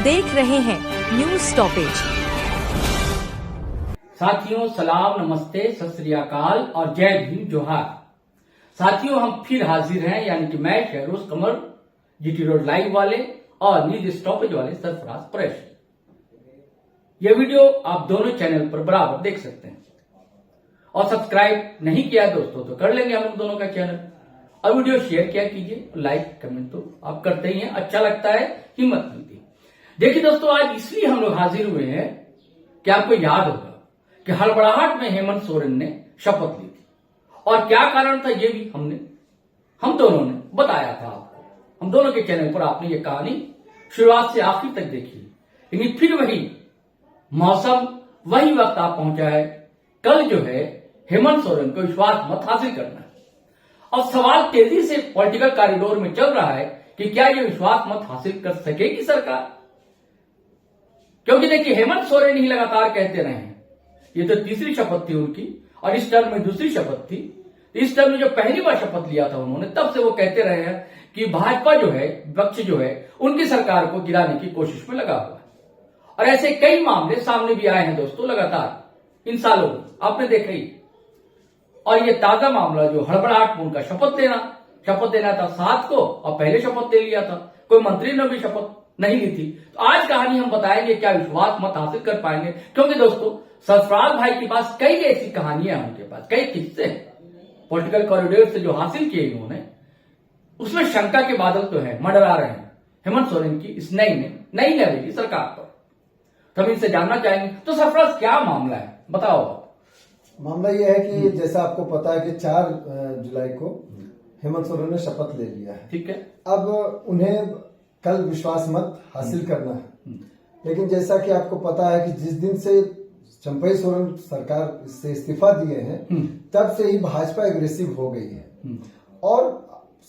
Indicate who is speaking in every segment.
Speaker 1: देख रहे हैं न्यूज स्टॉपेज।
Speaker 2: साथियों सलाम, नमस्ते, सत श्री अकाल और जय भीम जोहार। साथियों हम फिर हाजिर हैं, यानी कि मैं शहरोज कमर, जीटी रोड लाइव वाले और न्यूज स्टॉपेज वाले सरफराज प्रेस। यह वीडियो आप दोनों चैनल पर बराबर देख सकते हैं और सब्सक्राइब नहीं किया दोस्तों तो कर लेंगे हम लोग दोनों का चैनल, और वीडियो शेयर किया कीजिए, लाइक कमेंट तो आप करते ही हैं, अच्छा लगता है, हिम्मत मिलती है। देखिए दोस्तों, आज इसलिए हम लोग हाजिर हुए हैं कि आपको याद होगा कि हड़बड़ाहट में हेमंत सोरेन ने शपथ ली थी, और क्या कारण था ये भी हम दोनों ने बताया था आपको। हम दोनों के चैनल पर आपने ये कहानी शुरुआत से आखिर तक देखी। लेकिन फिर वही मौसम, वही वक्त आप पहुंचा है। कल जो है हेमंत सोरेन को विश्वास मत हासिल करना है, और सवाल तेजी से पॉलिटिकल कॉरिडोर में चल रहा है कि क्या ये विश्वास मत हासिल कर सकेगी सरकार। क्योंकि देखिए हेमंत सोरेन ही लगातार कहते रहे हैं, ये तो तीसरी शपथ थी उनकी और इस टर्म में दूसरी शपथ थी। इस टर्म में जो पहली बार शपथ लिया था उन्होंने, तब से वो कहते रहे हैं कि भाजपा जो है, विपक्ष जो है, उनकी सरकार को गिराने की कोशिश में लगा हुआ है। और ऐसे कई मामले सामने भी आए हैं दोस्तों लगातार इन सालों में, आपने देखा ही। और ये ताजा मामला जो हड़बड़ाहट में उनका शपथ देना था 7 को, और पहले शपथ ले लिया था, कोई मंत्री ने भी शपथ नहीं ली थी। तो आज कहानी हम बताएंगे क्या विश्वास मत हासिल कर पाएंगे, क्योंकि दोस्तों सरफराज भाई के पास कई ऐसी कहानियां हैं, उनके पास कई किस्से पॉलिटिकल कॉरिडोर से जो हासिल किए इन्होंने, उसमें शंका के बादल तो है, मंडरा रहे हैं हेमंत सोरेन की इस नई लेवल की सरकार पर। तो हम इनसे जानना चाहेंगे, तो सरफराज क्या मामला है, बताओ आप।
Speaker 3: मामला यह है कि जैसा आपको पता है कि 4 जुलाई को हेमंत सोरेन ने शपथ ले लिया है।
Speaker 2: ठीक है।
Speaker 3: अब उन्हें कल विश्वास मत हासिल करना है, लेकिन जैसा कि आपको पता है कि जिस दिन से चंपई सोरेन सरकार से इस्तीफा दिए हैं, तब से ही भाजपा एग्रेसिव हो गई है। और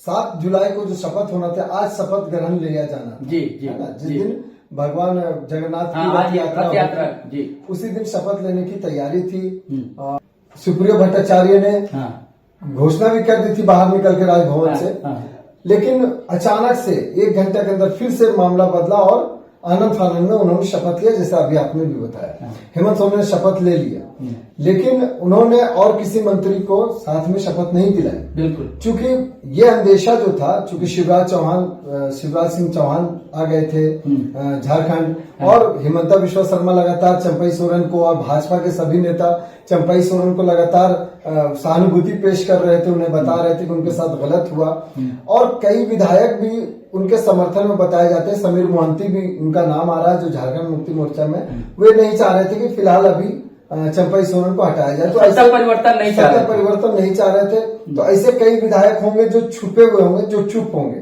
Speaker 3: 7 जुलाई को जो शपथ होना था, आज शपथ ग्रहण लिया जाना था,
Speaker 2: जी
Speaker 3: है ना, जिस दिन भगवान जगन्नाथ की रथ यात्रा जी, उसी दिन शपथ लेने की तैयारी थी। सुप्रियो भट्टाचार्य ने घोषणा भी कर दी थी बाहर निकल के राजभवन से, लेकिन अचानक से 1 घंटे के अंदर फिर से मामला बदला और आनंद फानंद में उन्होंने शपथ लिया, जैसा अभी आपने भी बताया। हेमंत सोरेन ने शपथ ले लिया, लेकिन उन्होंने और किसी मंत्री को साथ में शपथ नहीं दिलाई। बिल्कुल, क्योंकि ये अंदेशा जो था, चूंकि शिवराज सिंह चौहान आ गए थे झारखंड, और हिमंता बिस्वा शर्मा लगातार चंपई सोरेन को और भाजपा के सभी नेता चंपई सोरेन को लगातार सहानुभूति पेश कर रहे थे, उन्हें बता रहे थे कि उनके साथ गलत हुआ। और कई विधायक भी उनके समर्थन में बताए जाते हैं। समीर मोहंती भी उनका नाम आ रहा है, जो झारखंड मुक्ति मोर्चा में, वे नहीं चाह रहे थे कि फिलहाल अभी चंपई सोरेन को हटाया जाए। तो ऐसा परिवर्तन नहीं चाह रहे थे। तो ऐसे कई विधायक होंगे जो छुपे हुए होंगे, जो चुप होंगे,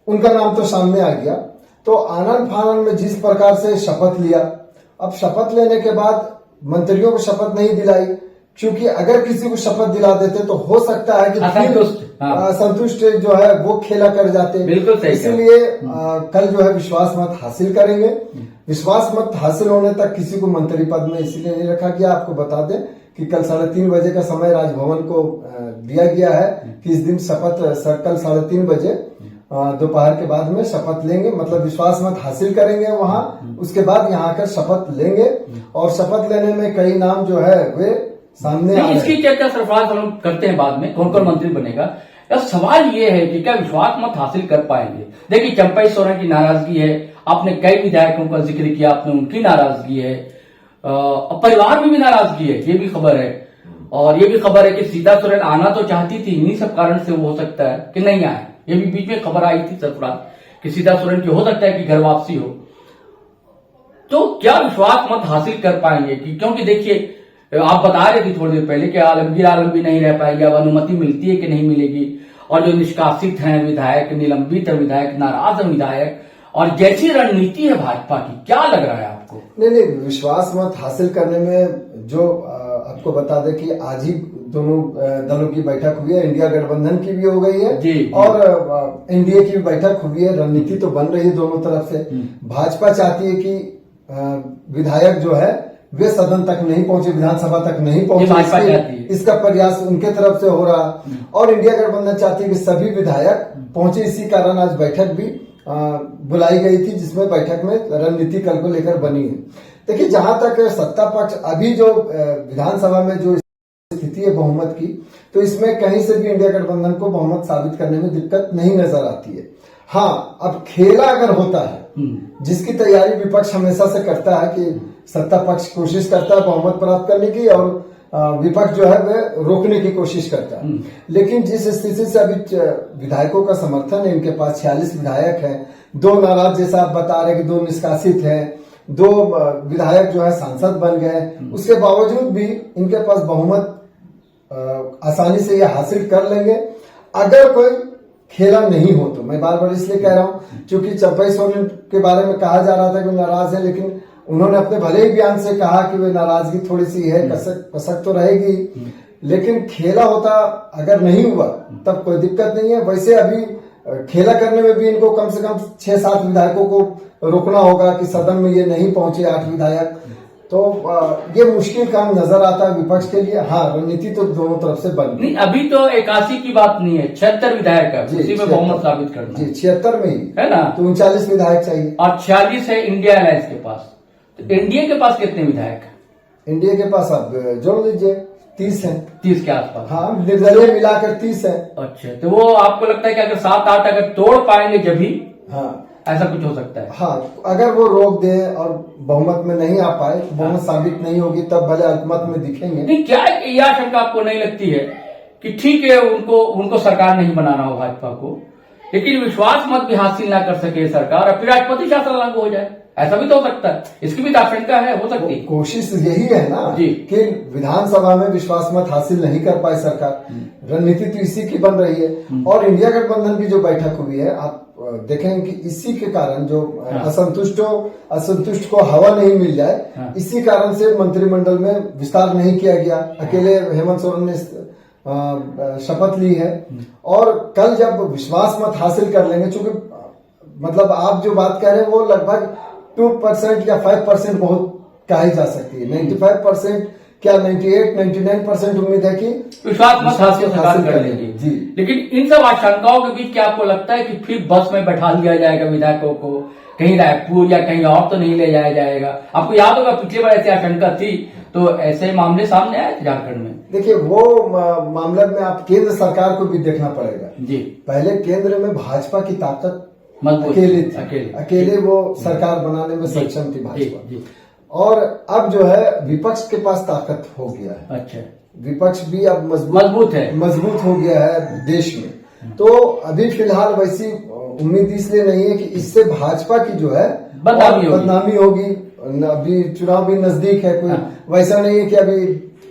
Speaker 3: उनका नाम तो सामने आ गया। तो आनंद फानंद में जिस प्रकार से शपथ लिया, अब शपथ लेने के बाद मंत्रियों को शपथ नहीं दिलाई, क्योंकि अगर किसी को शपथ दिला देते तो हो सकता है कि असंतुष्ट जो है वो खेला कर जाते। बिल्कुल सही। इसलिए कल जो है विश्वास मत हासिल करेंगे। विश्वास मत हासिल होने तक किसी को मंत्री पद में इसलिए नहीं रखा गया। आपको बता दें कि कल 3:30 बजे का समय राजभवन को दिया गया है कि इस दिन शपथ कल 3:30 बजे दोपहर के बाद में शपथ लेंगे, मतलब विश्वास मत हासिल करेंगे वहां, उसके बाद यहाँ आकर शपथ लेंगे। और शपथ लेने में कई नाम जो है वे सामने आ रहे हैं। इसकी चर्चा सरफराज हम करते हैं बाद में, कौन कौन मंत्री बनेगा। सवाल ये है कि क्या विश्वास मत हासिल कर पाएंगे। देखिए चंपई सोरेन की नाराजगी है, आपने कई विधायकों का जिक्र किया, आपने उनकी नाराजगी है, परिवार में भी नाराजगी है, ये भी खबर है। और ये भी खबर है कि सीता सोरेन आना तो चाहती थी, इन्हीं सब कारण से वो हो सकता है कि नहीं आए। ये भी बीच में खबर आई थी सरफराज कि सीता सोरेन की हो सकता है कि घर वापसी हो। तो क्या विश्वास मत हासिल कर पाएंगे कि, क्योंकि देखिए आप बता रहे थे थोड़ी देर पहले कि आलमगीर आलम भी नहीं रह पाएंगे, अब अनुमति मिलती है कि नहीं मिलेगी। और जो निष्कासित हैं विधायक, निलंबित विधायक, नाराज विधायक, और जैसी रणनीति है भाजपा की, क्या लग रहा है आपको। नहीं, विश्वास मत हासिल करने में जो आपको बता दें कि आज ही दोनों दलों की बैठक हुई है, इंडिया गठबंधन की भी हो गई है जी, और एनडीए की भी बैठक हुई है। रणनीति तो बन रही है दोनों तरफ से। भाजपा चाहती है कि विधायक जो है वे सदन तक नहीं पहुंचे, विधानसभा तक नहीं पहुंचे, इसका प्रयास उनके तरफ से हो रहा। और इंडिया गठबंधन चाहती है कि सभी विधायक पहुंचे, इसी कारण आज बैठक भी बुलाई गई थी, जिसमें बैठक में रणनीति कल को लेकर बनी है। देखिए, जहां तक सत्ता पक्ष अभी जो विधानसभा में जो स्थिति है बहुमत की, तो इसमें कहीं से भी इंडिया गठबंधन को बहुमत साबित करने में दिक्कत नहीं नजर आती है। हाँ, अब खेला अगर होता है, जिसकी तैयारी विपक्ष हमेशा से करता है कि सत्ता पक्ष कोशिश करता है बहुमत प्राप्त करने की और विपक्ष जो है वह रोकने की कोशिश करता है। लेकिन जिस स्थिति से अभी विधायकों का समर्थन है, इनके पास 46 विधायक हैं, 2 नाराज जैसा आप बता रहे कि 2 निष्कासित हैं, 2 विधायक जो है सांसद बन गए, उसके बावजूद भी इनके पास बहुमत आसानी से ये हासिल कर लेंगे अगर कोई खेला नहीं हो तो। मैं बार बार इसलिए कह रहा हूं क्योंकि चंपई सोरेन के बारे में कहा जा रहा था कि नाराज है, लेकिन उन्होंने अपने भले ही बयान से कहा कि वे नाराजगी थोड़ी सी है, कसक तो रहेगी, लेकिन खेला होता अगर नहीं हुआ तब कोई दिक्कत नहीं है। वैसे अभी खेला करने में भी इनको कम से कम 6-7 विधायकों को रोकना होगा कि सदन में ये नहीं पहुंचे 8 विधायक, तो ये मुश्किल काम नजर आता है विपक्ष के लिए। हाँ, रणनीति तो दोनों तरफ से बन
Speaker 2: नहीं, अभी तो 81 की बात नहीं है, 76 विधायक है, उसी में बहुमत साबित करना
Speaker 3: जी, 76 में ही
Speaker 2: है ना,
Speaker 3: तो 39 विधायक चाहिए
Speaker 2: और 46 है इंडिया अलायंस के पास। तो एनडीए के पास कितने विधायक है?
Speaker 3: एनडीए के पास आप जोड़ लीजिए 30 है,
Speaker 2: 30 के आसपास।
Speaker 3: हाँ, निर्दलीय मिलाकर 30 है।
Speaker 2: अच्छा, तो वो आपको लगता है कि अगर 7-8 अगर तोड़ पाएंगे जब भी, हाँ, ऐसा कुछ हो सकता है?
Speaker 3: हाँ, अगर वो रोक दे और बहुमत में नहीं आ पाए, बहुमत साबित नहीं होगी, तब भले अल्पमत में दिखेंगे।
Speaker 2: नहीं, क्या यह आशंका आपको नहीं लगती है कि ठीक है उनको सरकार नहीं बनाना हो भाजपा को, लेकिन विश्वास मत भी हासिल ना कर सके सरकार और फिर राष्ट्रपति शासन लागू हो जाए? ऐसा भी तो हो सकता है, इसकी भी आशंका है, हो सकती है।
Speaker 3: कोशिश यही है ना
Speaker 2: जी
Speaker 3: कि विधानसभा में विश्वास मत हासिल नहीं कर पाए सरकार, रणनीति तो इसी की बन रही है। और इंडिया गठबंधन की जो बैठक हुई है, आप देखेंगे कि इसी के कारण जो असंतुष्ट को हवा नहीं मिल जाए, इसी कारण से मंत्रिमंडल में विस्तार नहीं किया गया। अकेले हेमंत सोरेन ने शपथ ली है और कल जब विश्वास मत हासिल कर लेंगे, चूंकि मतलब आप जो बात कह रहे हैं वो लगभग 2% या 5% बहुत कही जा सकती है। 95% क्या 98-99% उम्मीद है कि
Speaker 2: विश्वास मत हासिल कर लेंगे जी। लेकिन इन सब आशंकाओं के बीच क्या आपको लगता है कि फिर बस में बैठा दिया जाएगा विधायकों को, कहीं रायपुर या कहीं और तो नहीं ले जाया जाएगा? आपको याद होगा पिछली बार ऐसी आशंका थी, तो ऐसे मामले सामने आए थे झारखंड में।
Speaker 3: देखिए, वो मामले में आप केंद्र सरकार को भी देखना पड़ेगा जी। पहले केंद्र में भाजपा की ताकत अकेले वो सरकार बनाने में सक्षम थी भाजपा, और अब जो है विपक्ष के पास ताकत हो गया है। अच्छा, विपक्ष भी अब मजबूत हो गया है देश में। तो अभी फिलहाल वैसी उम्मीद इसलिए नहीं है कि इससे भाजपा की जो है बदनामी होगी। अभी चुनाव भी नजदीक है, कोई वैसा नहीं है कि अभी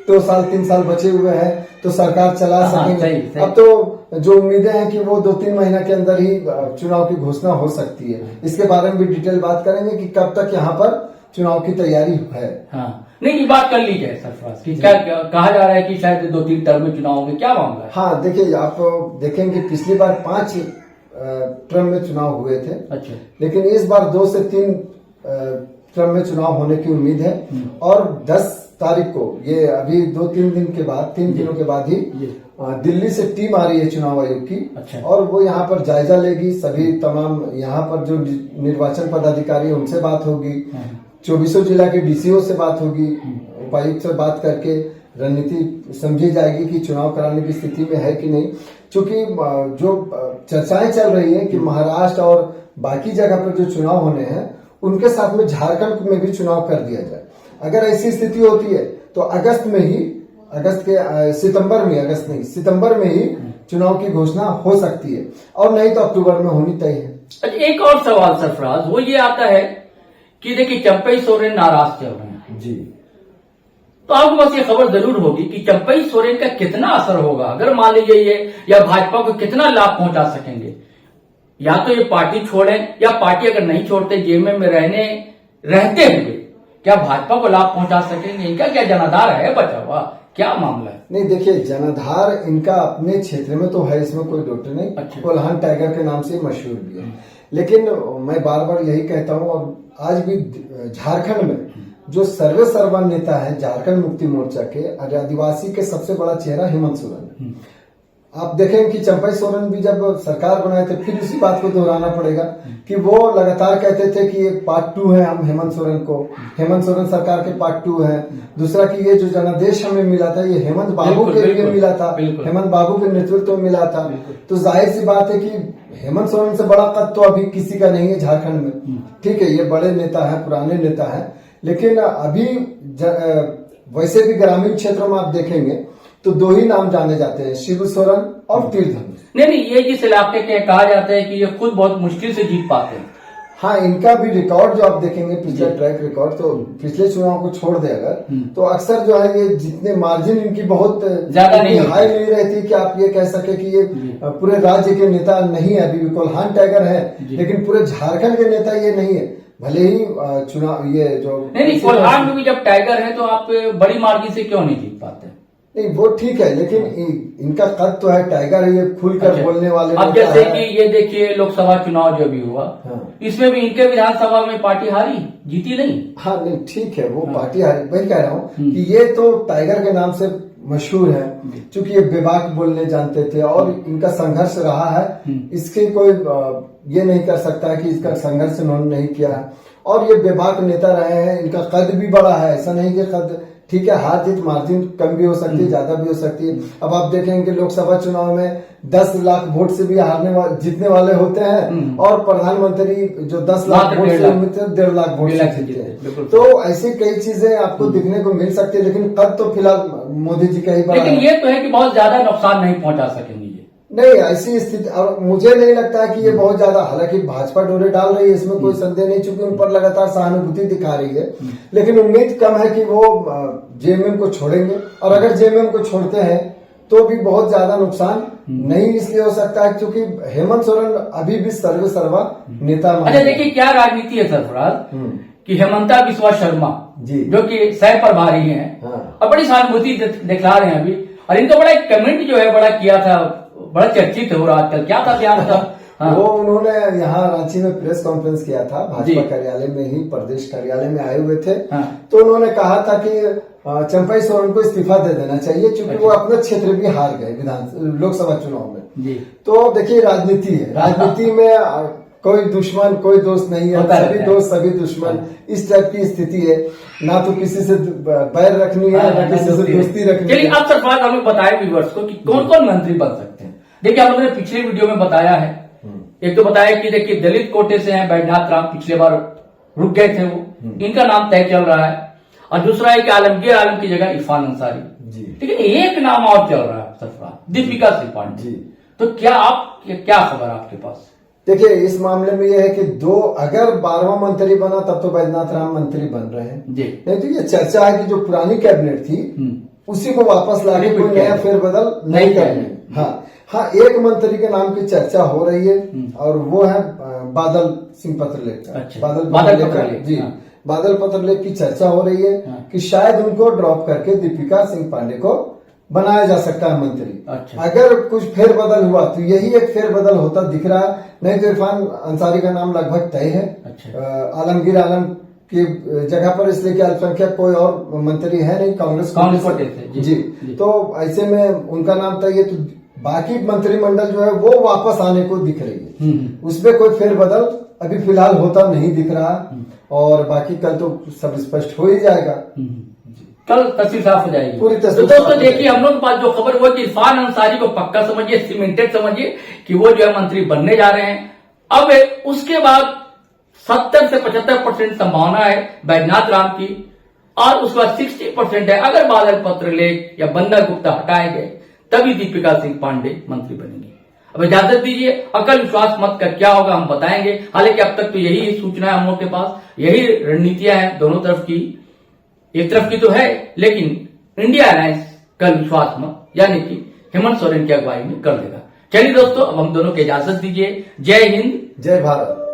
Speaker 3: 2 साल 3 साल बचे हुए हैं तो सरकार चला सकेंगे। अब तो जो उम्मीदें हैं कि वो 2-3 महीना के अंदर ही चुनाव की घोषणा हो सकती है। इसके बारे में भी डिटेल बात करेंगे कि कब तक यहाँ पर चुनाव की तैयारी है।
Speaker 2: हाँ, नहीं, ये बात कर ली जाए सरफराज की, क्या कहा जा रहा है कि शायद 2-3 टर्म में चुनाव होंगे, क्या मामला है?
Speaker 3: हाँ, देखिए, आप देखेंगे पिछली बार 5 टर्म में चुनाव हुए थे। अच्छा, लेकिन इस बार 2 से 3 टर्म में चुनाव होने की उम्मीद है। और 10 तारीख को, ये अभी 2-3 दिन के बाद, 3 दिनों के बाद ही दिल्ली से टीम आ रही है चुनाव आयोग की। अच्छा। और वो यहाँ पर जायजा लेगी, सभी तमाम यहाँ पर जो निर्वाचन पदाधिकारी उनसे बात होगी, 24 जिला के डीसीओ से बात होगी, उपायुक्त से बात करके रणनीति समझी जाएगी कि चुनाव कराने की स्थिति में है कि नहीं। क्योंकि जो चर्चाएं चल रही है कि महाराष्ट्र और बाकी जगह पर जो चुनाव होने हैं उनके साथ में झारखंड में भी चुनाव कर दिया जाए। अगर ऐसी स्थिति होती है तो सितंबर में ही चुनाव की घोषणा हो सकती है, और नहीं तो अक्टूबर में होनी तय है।
Speaker 2: अच्छा, एक और सवाल सरफराज, वो ये आता है कि देखिए चंपई सोरेन नाराज चल रहे हैं जी, तो आपको बस ये खबर जरूर होगी कि चंपई सोरेन का कितना असर होगा, अगर मान लीजिए ये, या भाजपा को कितना लाभ पहुंचा सकेंगे। या तो ये पार्टी छोड़ें, या पार्टी अगर नहीं छोड़ते जेएमएम में रहते हुए क्या भाजपा को लाभ पहुंचा सकेंगे? इनका क्या जनाधार है बचा हुआ, क्या मामला है?
Speaker 3: नहीं, देखिए, जनाधार इनका अपने क्षेत्र में तो है, इसमें कोई डॉक्टर नहीं। अच्छा। कोल्हान टाइगर के नाम से मशहूर भी है। लेकिन मैं बार बार यही कहता हूं, और आज भी झारखंड में जो सर्वा नेता है झारखंड मुक्ति मोर्चा के, आदिवासी के सबसे बड़ा चेहरा हेमंत सोरेन। आप देखें कि चंपई सोरेन भी जब सरकार बनाए थे, फिर उसी बात को दोहराना पड़ेगा कि वो लगातार कहते थे कि ये पार्ट 2 है, हम हेमंत सोरेन सरकार के पार्ट 2 है। दूसरा कि ये जो जनादेश हमें मिला था, ये हेमंत बाबू के लिए मिला था, हेमंत बाबू के नेतृत्व में मिला था। तो जाहिर सी बात है कि हेमंत सोरेन से बड़ा कद तो अभी किसी का नहीं है झारखंड में। ठीक है, ये बड़े नेता है, पुराने नेता है, लेकिन अभी वैसे भी ग्रामीण क्षेत्रों में आप देखेंगे तो 2 ही नाम जाने जाते हैं, शिबू सोरेन और तीर्थधनुष।
Speaker 2: नहीं, ये जिस इलाके के कहा जाता है कि ये खुद बहुत मुश्किल से जीत पाते हैं।
Speaker 3: हाँ, इनका भी रिकॉर्ड जो आप देखेंगे, पिछले ट्रैक रिकॉर्ड, तो पिछले चुनाव को छोड़ दे अगर, तो अक्सर जो है ये जितने मार्जिन इनकी बहुत ज्यादा नहीं हाई नहीं रहती कि आप ये कह सके कि ये पूरे राज्य के नेता नहीं है। अभी भी कोल्हान टाइगर है, लेकिन पूरे झारखंड के नेता ये नहीं है। भले ही चुनाव ये जो
Speaker 2: नहीं, कोल्हान में भी जब टाइगर है तो आप बड़ी मार्जिन से क्यों नहीं जीत पाते?
Speaker 3: नहीं, वो ठीक है, लेकिन इनका कद तो है, टाइगर ये खुलकर बोलने वाले।
Speaker 2: अब जैसे कि ये देखिए लोकसभा चुनाव जो भी हुआ, इसमें भी इनके विधानसभा में पार्टी हारी, जीती नहीं।
Speaker 3: हाँ, नहीं ठीक है, वो पार्टी हारी, वही कह रहा हूँ कि ये तो टाइगर के नाम से मशहूर है, क्योंकि ये बेबाक बोलने जानते थे और इनका संघर्ष रहा है। इसके कोई ये नहीं कर सकता है कि इसका संघर्ष इन्होंने नहीं किया है, और ये बेबाक नेता रहे हैं। इनका कद भी बड़ा है, ऐसा नहीं कि कद, ठीक है, हार जीत मार्जिन कम भी हो सकती है, ज्यादा भी हो सकती है। अब आप देखेंगे लोकसभा चुनाव में 10 लाख वोट से भी जीतने वाले होते हैं, और प्रधानमंत्री जो 10 लाख वोट से 1.5 लाख वोट से जीते हैं। तो ऐसी कई चीजें आपको दिखने को मिल सकती है, लेकिन कद तो फिलहाल मोदी जी का ही बड़ा।
Speaker 2: लेकिन ये तो है कि बहुत ज्यादा नुकसान नहीं पहुंचा सकेंगे
Speaker 3: नहीं, ऐसी स्थिति, और मुझे नहीं लगता है कि ये बहुत ज्यादा, हालांकि भाजपा डोरे डाल रही है, इसमें कोई संदेह नहीं, चूंकि उन पर लगातार सहानुभूति दिखा रही है, लेकिन उम्मीद कम है कि वो जेएमएम को छोड़ेंगे। और अगर जेएमएम को छोड़ते हैं तो भी बहुत ज्यादा नुकसान नहीं इसलिए हो सकता है क्योंकि हेमंत सोरेन अभी भी सर्वा नेता।
Speaker 2: अच्छा, देखिए क्या राजनीति है सरफराज कि हेमंता बिस्वा शर्मा जी, जो कि सह प्रभारी हैं, और बड़ी सहानुभूति दिखा रहे हैं अभी, और इनको बड़ा एक कमेंट जो है बड़ा किया था, बड़ा चर्चित हो रहा आजकल, क्या था ध्यान था? हाँ।
Speaker 3: वो उन्होंने यहाँ रांची में प्रेस कॉन्फ्रेंस किया था, भाजपा कार्यालय में ही, प्रदेश कार्यालय में आए हुए थे। हाँ। तो उन्होंने कहा था कि चंपई सोरेन को इस्तीफा दे देना चाहिए, क्योंकि वो अपने क्षेत्र भी हार गए लोकसभा चुनाव में जी। तो देखिए राजनीति है, राजनीति में कोई दुश्मन कोई दोस्त नहीं है, सभी दोस्त सभी दुश्मन, इस टाइप की स्थिति है। ना तो किसी से बैर रखनी है, ना किसी से दोस्ती रखनी है।
Speaker 2: चलिए अब सरफराज हमें बताए व्यूअर्स को कि कौन कौन मंत्री बन सकते हैं। देखिए हम लोगों ने पिछले वीडियो में बताया है, एक तो बताया कि देखिए दलित कोटे से हैं बैजनाथ राम, पिछले बार रुक गए थे वो, इनका नाम तय चल रहा है। और दूसरा है कि आलमगीर आलम की जगह इरफान अंसारी जी। ठीक है, एक नाम और चल रहा है सरफराज, दीपिका सिंह पांडे। तो क्या खबर आपके पास?
Speaker 3: देखिए इस मामले में यह है कि अगर 12वां मंत्री बना तब तो बैजनाथ राम मंत्री बन रहे हैं जी। नहीं तो ये चर्चा है कि जो पुरानी कैबिनेट थी उसी को वापस लाके कोई नया फेरबदल नहीं करनी। हाँ, एक मंत्री के नाम की चर्चा हो रही है और वो है बादल सिंह पत्रलेख।
Speaker 2: अच्छा,
Speaker 3: बादल पत्रलेख की चर्चा हो रही है कि शायद उनको ड्रॉप करके दीपिका सिंह पांडे को बनाया जा सकता है मंत्री। अच्छा। अगर कुछ फेरबदल हुआ तो यही एक फेरबदल होता दिख रहा है, नहीं तो इरफान अंसारी का नाम लगभग तय है। अच्छा। आलमगीर आलम की जगह पर, इसलिए कि अल्पसंख्यक कोई और मंत्री है नहीं, कांग्रेस जी। तो ऐसे में उनका नाम तय है, तो बाकी मंत्रिमंडल जो है वो वापस आने को दिख रही है, उसमें कोई फेरबदल अभी फिलहाल होता नहीं दिख रहा, और बाकी कल तो सब स्पष्ट हो ही जाएगा,
Speaker 2: कल तस्वीर साफ हो जाएगी
Speaker 3: पूरी तस्वीर।
Speaker 2: तो दोस्तों देखिए हम लोग के पास जो खबर हुआ कि इरफान अंसारी को पक्का समझिए, सीमेंटेड समझिए कि वो जो है मंत्री बनने जा रहे हैं। अब उसके बाद 70 से 75% संभावना है बैजनाथ राम की, और उसके बाद 60% है अगर बादल पत्रलेख या बंदा गुप्ता हटाए गए तभी दीपिका सिंह पांडे मंत्री बनेंगी। अब इजाजत दीजिए, अकल विश्वास मत का क्या होगा हम बताएंगे। हालांकि अब तक तो यही सूचना है हम लोग के पास, यही रणनीतियां हैं दोनों तरफ की, एक तरफ की तो है, लेकिन इंडिया अलायंस कल विश्वास मत यानी कि हेमंत सोरेन की अगुवाई में कर देगा। चलिए दोस्तों अब हम दोनों को इजाजत दीजिए। जय हिंद,
Speaker 3: जय भारत।